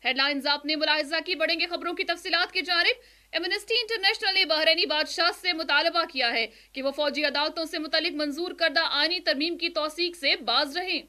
Headlines आपने मुलाहिजा की, बढ़ेंगे खबरों की तफसीलात की जानिब। एमनेस्टी इंटरनेशनल ने बहरीनी बादशाह से मुतालबा किया है कि वो फौजी अदालतों से मुतल्लिक मंजूर करदा आईनी तरमीम की तौसीक से बाज रहें।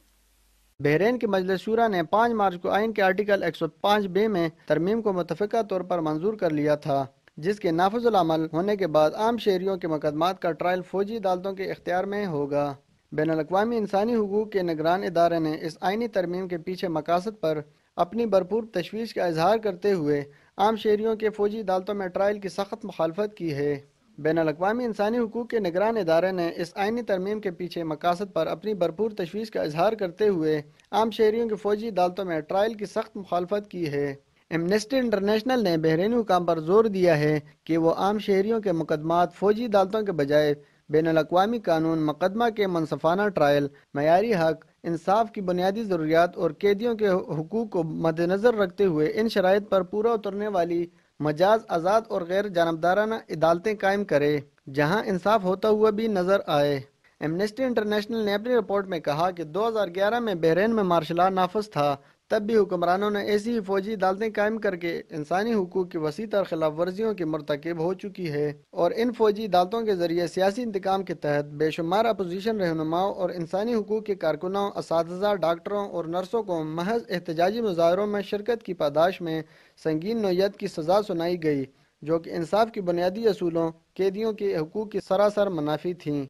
बहरीन की मजलिस शूरा ने 5 मार्च को आइन के आर्टिकल 105 बे में तरमीम को मुतफ़िका तौर पर मंजूर कर लिया था, जिसके नाफिजुल अमल होने के बाद आम शहरियों के मुकदमात का ट्रायल फौजी अदालतों के इख्तियार में होगा। बैनुल-अक़वामी इंसानी हुकूक के निगरान इदारे ने इस आइनी तरमीम के पीछे मकासद पर अपनी भरपूर तशवीश का इजहार करते हुए आम शहरियों के फौजी अदालतों में ट्रायल की सख्त मुखालफत की है। बैनुल-अक़वामी इंसानी हुकूक के निगरान इदारे ने इस आइनी तरमीम के पीछे मकासद पर अपनी भरपूर तशवीश का इजहार करते हुए आम शहरियों की फौजी अदालतों में ट्रायल की सख्त मुखालफत की है। एमनेस्टी इंटरनेशनल ने बहरीनी हुकाम पर जोर दिया है कि वो आम शहरियों के मुकदमात फौजी अदालतों के बजाय बैनुल-अक़वामी कानून मुकदमा के मनसफाना ट्रायल, मयारी हक, इंसाफ की बुनियादी ज़रूरियात और कैदियों के हुकूक को मद्देनज़र रखते हुए इन शराइत पर पूरा उतरने वाली मजाज आज़ाद और गैर जानबदाराना अदालतें कायम करे, जहां इंसाफ होता हुआ भी नजर आए। एमनेस्टी इंटरनेशनल ने अपनी रिपोर्ट में कहा कि 2011 में बहरीन में मार्शल लॉ नाफिज था, तब भी हुक्मरानों ने ऐसी ही फौजी अदालतें कायम करके इंसानी हुकूक की वसी तर खिलाफ वर्जियों की मरतकब हो चुकी है, और इन फौजी अदालतों के जरिए सियासी इंतकाम के तहत बेशुमार अपोजिशन रहनुमाओं और इंसानी हुकूक के कारकुनों, असातिज़ा, डॉक्टरों और नर्सों को महज एहतजाजी मुजाहरों में शिरकत की पादाश में संगीन नौयत की सज़ा सुनाई गई, जो कि इंसाफ की बुनियादी असूलों, कैदियों के हुकूक की सरासर मनाफी थीं।